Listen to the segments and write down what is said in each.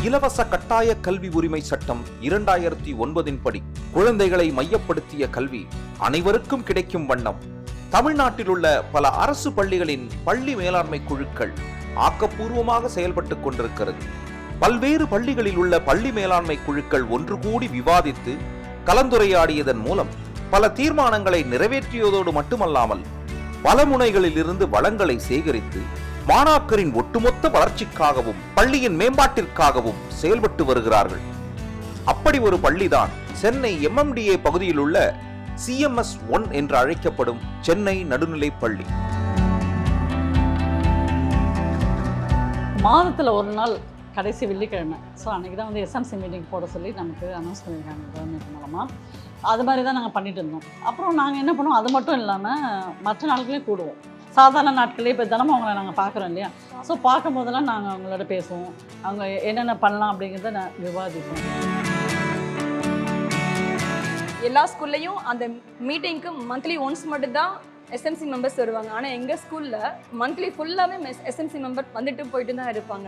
இலவச கட்டாய கல்வி உரிமை சட்டம் 2009 படி குழந்தைகளை மையப்படுத்திய கல்வி அனைவருக்கும் கிடைக்கும் வண்ணம் தமிழ்நாட்டில் உள்ள பல அரசு பள்ளிகளின் பள்ளி மேலாண்மை குழுக்கள் ஆக்கப்பூர்வமாக செயல்பட்டுக் கொண்டிருக்கிறது. பல்வேறு பள்ளிகளில் உள்ள பள்ளி மேலாண்மை குழுக்கள் ஒன்று கூடி விவாதித்து கலந்துரையாடியதன் மூலம் பல தீர்மானங்களை நிறைவேற்றியதோடு மட்டுமல்லாமல் பல முனைகளில் இருந்து வளங்களை சேகரித்து மாணாக்கரின் ஒட்டுமொத்த வளர்ச்சிக்காகவும் பள்ளியின் மேம்பாட்டிற்காகவும் செயல்பட்டு வருகிறார்கள். அப்படி ஒரு பள்ளிதான் சென்னை MMDA பகுதியில் உள்ள CMS 1 என்று அழைக்கப்படும் சென்னை நடுநிலைப் பள்ளி. மாதத்தில் ஒரு நாள் கடைசி வெள்ளிக்கிழமை, ஸோ அன்றைக்கி தான் வந்து SMC மீட்டிங் போட சொல்லி நமக்கு அனௌன்ஸ் பண்ணியிருக்காங்க கவர்மெண்ட் மூலமாக. அது மாதிரி தான் நாங்கள் பண்ணிட்டு இருந்தோம். அப்புறம் நாங்கள் என்ன பண்ணுவோம், அது மட்டும் இல்லாமல் மற்ற நாட்களையும் கூடுவோம். சாதாரண நாட்களே இப்போ தினமும் அவங்கள நாங்கள் பார்க்குறோம் இல்லையா, ஸோ பார்க்கும் போதெல்லாம் நாங்கள் அவங்களோட பேசுவோம், அவங்க என்னென்ன பண்ணலாம் அப்படிங்கிறத நான் விவாதிப்போம். எல்லா ஸ்கூல்லையும் அந்த மீட்டிங்க்கு மந்த்லி ஒன்ஸ் மட்டும்தான் SMC மெம்பர்ஸ் வருவாங்க. ஆனால் எங்கள் ஸ்கூலில் மந்த்லி ஃபுல்லாகவே SMC மெம்பர் வந்துட்டு போயிட்டு தான் இருப்பாங்க.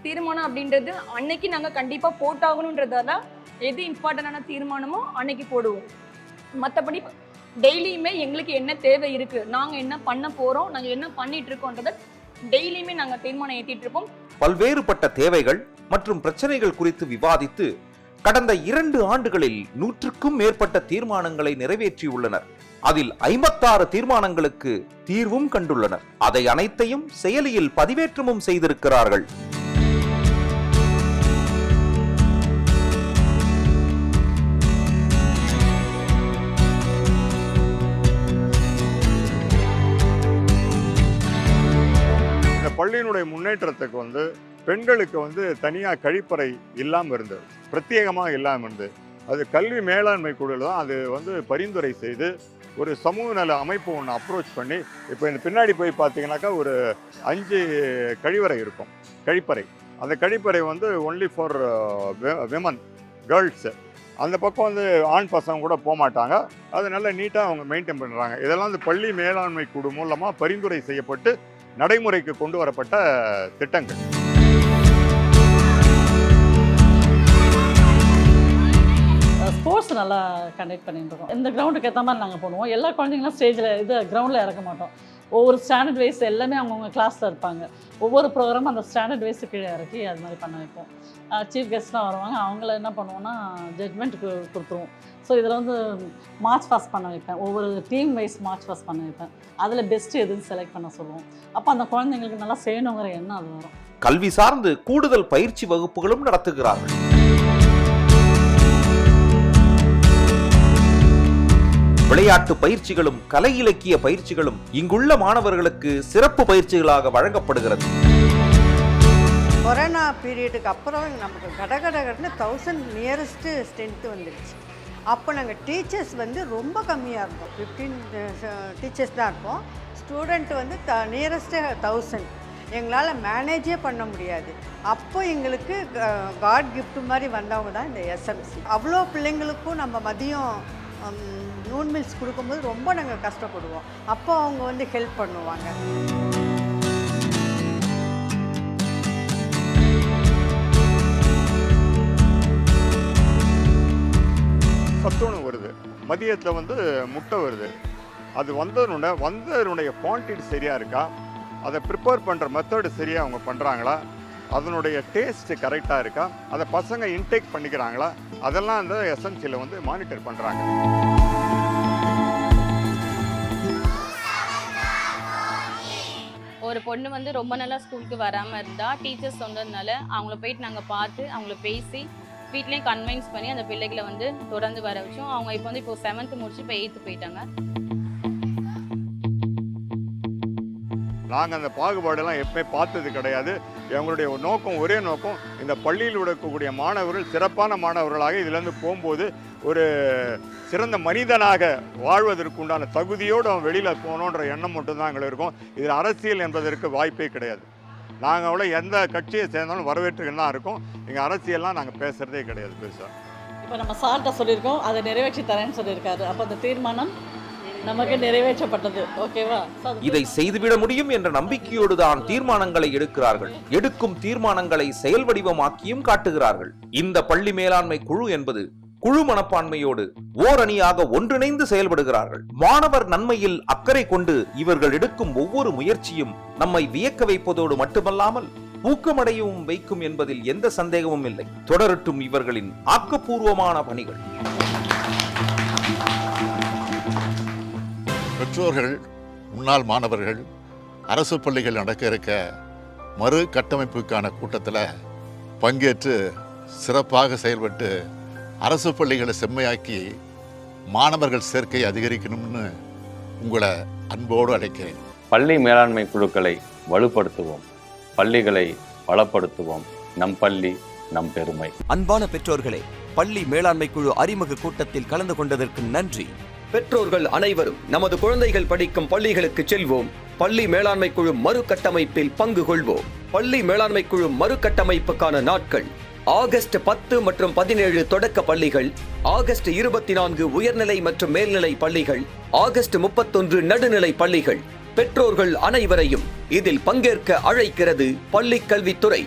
தீர்மானம் அப்படின்றது அன்னைக்கு நாங்கள் கண்டிப்பாக போட்டாகணுன்றதால எது இம்பார்ட்டண்டான தீர்மானமோ அன்னைக்கு போடுவோம். மற்றபடி டெய்லியுமே எங்களுக்கு என்ன தேவை இருக்குது, நாங்கள் என்ன பண்ண போகிறோம், நாங்கள் என்ன பண்ணிட்டு இருக்கோன்றதை டெய்லியுமே நாங்கள் தீர்மானம் ஏற்றிட்டு இருப்போம். பல்வேறுபட்ட தேவைகள் மற்றும் பிரச்சனைகள் குறித்து விவாதித்து கடந்த 2 ஆண்டுகளில் 100க்கும் மேற்பட்ட தீர்மானங்களை நிறைவேற்றியுள்ளனர். அதில் 56 தீர்மானங்களுக்கு தீர்வும் கண்டுள்ளனர். அதை அனைத்தையும் செயலியில் பதிவேற்றமும் செய்திருக்கிறார்கள். பள்ளியினுடைய முன்னேற்றத்துக்கு பெண்களுக்கு தனியாக கழிப்பறை இல்லாமல் இருந்தது, பிரத்யேகமாக இல்லாமல் இருந்தது. அது கல்வி மேலாண்மை குழுவில் தான் அது பரிந்துரை செய்து ஒரு சமூக நல அமைப்பு ஒன்று அப்ரோச் பண்ணி, இப்போ இந்த பின்னாடி போய் பார்த்தீங்கன்னாக்கா ஒரு 5 கழிவறை இருக்கும், கழிப்பறை. அந்த கழிப்பறை ஒன்லி ஃபார் விமன், கேர்ள்ஸு. அந்த பக்கம் ஆண் பசங்க கூட போக மாட்டாங்க. அது நல்லா நீட்டாக அவங்க மெயின்டைன் பண்ணுறாங்க. இதெல்லாம் பள்ளி மேலாண்மை குழு மூலமாக பரிந்துரை செய்யப்பட்டு நடைமுறைக்கு கொண்டு வரப்பட்ட திட்டங்கள். ஸ்போர்ட்ஸ் நல்லா கண்டக்ட் பண்ணிட்டு இருக்கோம். இந்த கிரவுண்டுக்கு ஏற்ற மாதிரி நாங்கள் பண்ணுவோம். எல்லா குழந்தைங்களும் ஸ்டேஜில் கிரவுண்டில் இறக்க மாட்டோம். ஒவ்வொரு ஸ்டாண்டர்ட் வைஸ் எல்லாமே அவங்கவுங்க கிளாஸில் இருப்பாங்க. ஒவ்வொரு ப்ரோக்ராமும் அந்த ஸ்டாண்டர்ட் வைஸு கீழே இறக்கி அது மாதிரி பண்ண வைப்போம். சீஃப் கெஸ்ட்லாம் வருவாங்க, அவங்கள என்ன பண்ணுவோன்னா ஜட்மெண்ட்டுக்கு கொடுத்துருவோம். ஸோ இதில் மார்ச் பாஸ் பண்ண வைப்பேன், ஒவ்வொரு டீம் வைஸ் மார்ச் பாஸ் பண்ண வைப்பேன். அதில் பெஸ்ட்டு எதுன்னு செலக்ட் பண்ண சொல்லுவோம். அப்போ அந்த குழந்தைங்களுக்கு நல்லா செய்யணுங்கிற எண்ணம் அது வரும். கல்வி சார்ந்து கூடுதல் பயிற்சி வகுப்புகளும் நடத்துகிறார்கள். விளையாட்டு பயிற்சிகளும் கலை இலக்கிய பயிற்சிகளும் இங்குள்ள மாணவர்களுக்கு சிறப்பு பயிற்சிகளாக வழங்கப்படுகிறது. கொரோனா பீரியடுக்கு அப்புறம் நமக்கு கடகடன்னு 1000 நியரஸ்ட்டு ஸ்ட்ரென்த்து வந்துடுச்சு. அப்போ நாங்கள் டீச்சர்ஸ் ரொம்ப கம்மியாக இருந்தோம், 15 டீச்சர்ஸ் தான் இருப்போம். Student nearest 1000. எங்களால் மேனேஜே பண்ண முடியாது. அப்போ எங்களுக்கு காட் கிஃப்ட் மாதிரி வந்தவங்க தான் இந்த SMC. அவ்வளோ பிள்ளைங்களுக்கும் நம்ம மதியம் நூன் மில்ஸ் கொடுக்கும்போது ரொம்ப நாங்கள் கஷ்டப்படுவோம். அப்போ அவங்க ஹெல்ப் பண்ணுவாங்க. சத்துணவு வருது, மதியத்தில் முட்டை வருது. அது வந்ததனுடைய குவான்டிட்டி சரியாக இருக்கா, அதை ப்ரிப்பேர் பண்ணுற மெத்தடு சரியாக அவங்க பண்ணுறாங்களா, அதனுடைய டேஸ்ட்டு கரெக்டாக இருக்கா, அதை பசங்க இன்டேக் பண்ணிக்கிறாங்களா, அதெல்லாம் அந்த SMCயில் மானிட்டர் பண்ணுறாங்க. ஒரு பொண்ணு ரொம்ப நல்லா ஸ்கூலுக்கு வராமல் இருந்தால் டீச்சர்ஸ் சொன்னதுனால அவங்கள போயிட்டு நாங்கள் பார்த்து அவங்கள பேசி வீட்லேயும் கன்வின்ஸ் பண்ணி அந்த பிள்ளைகளை தொடர்ந்து வர வச்சோம். அவங்க இப்போ 7th முடிச்சு இப்போ 8th போயிட்டாங்க. நாங்கள் அந்த பாகுபாடெல்லாம் எப்பவுமே பார்த்தது கிடையாது. எங்களுடைய நோக்கம், ஒரே நோக்கம், இந்த பள்ளியில் இருக்கக்கூடிய மாணவர்கள் சிறப்பான மாணவர்களாக இதிலேருந்து போகும்போது ஒரு சிறந்த மனிதனாக வாழ்வதற்குண்டான தகுதியோடு அவன் வெளியில் போகணுன்ற எண்ணம் மட்டும்தான் எங்களுக்கு இருக்கும். இதில் அரசியல் என்பதற்கு வாய்ப்பே கிடையாது. நாங்கள் எந்த கட்சியை சேர்ந்தாலும் வரவேற்றுன்னு தான் இருக்கோம். எங்கள் அரசியல்லாம் நாங்கள் பேசுகிறதே கிடையாது பெருசாக. இப்போ நம்ம சார்கிட்ட சொல்லியிருக்கோம், அதை நிறைவேற்றி தரேன்னு சொல்லியிருக்காரு. அப்போ அந்த தீர்மானம் நமக்கு நிறைவேற்றப்பட்டது. ஓகேவா? இதை செய்துவிட முடியும் என்ற நம்பிக்கையோடு தான் தீர்மானங்களை எடுக்கிறார்கள். எடுக்கும் தீர்மானங்களை செயல் வடிவமாக்கியும் காட்டுகிறார்கள். இந்த பள்ளி மேலாண்மை குழு என்பது குழு மனப்பான்மையோடு ஓரணியாக ஒன்றிணைந்து செயல்படுகிறார்கள். மாணவர் நன்மையில் அக்கறை கொண்டு இவர்கள் எடுக்கும் ஒவ்வொரு முயற்சியும் நம்மை வியக்க வைப்பதோடு மட்டுமல்லாமல் ஊக்கமடையவும் வைக்கும் என்பதில் எந்த சந்தேகமும் இல்லை. தொடரட்டும் இவர்களின் ஆக்கப்பூர்வமான பணிகள். பெற்றோர்கள், முன்னாள் மாணவர்கள், அரசு பள்ளிகள் நடக்க இருக்க மறு கட்டமைப்புக்கான கூட்டத்தில் பங்கேற்று சிறப்பாக செயல்பட்டு அரசு பள்ளிகளை செம்மையாக்கி மாணவர்கள் சேர்க்கை அதிகரிக்கணும்னு உங்களை அன்போடு அழைக்கிறேன். பள்ளி மேலாண்மை குழுக்களை வலுப்படுத்துவோம், பள்ளிகளை பலப்படுத்துவோம். நம் பள்ளி நம் பெருமை. அன்பான பெற்றோர்களே, பள்ளி மேலாண்மை குழு அறிமுக கூட்டத்தில் கலந்து கொண்டதற்கு நன்றி. பெற்றோர்கள் அனைவரும் நமது குழந்தைகள் படிக்கும் பள்ளிகளுக்கு செல்வோம். பள்ளி மேலாண்மை குழு மறுகட்டமைப்பில் பங்கு கொள்வோம். பள்ளி மேலாண்மை குழு மறுகட்டமைப்புக்கான நாட்கள்: ஆகஸ்ட் 10 மற்றும் 17 தொடக்க பள்ளிகள், ஆகஸ்ட் 24 உயர்நிலை மற்றும் மேல்நிலை பள்ளிகள், ஆகஸ்ட் 31 நடுநிலை பள்ளிகள். பெற்றோர்கள் அனைவரையும் இதில் பங்கேற்க அழைக்கிறது பள்ளிக் கல்வித்துறை.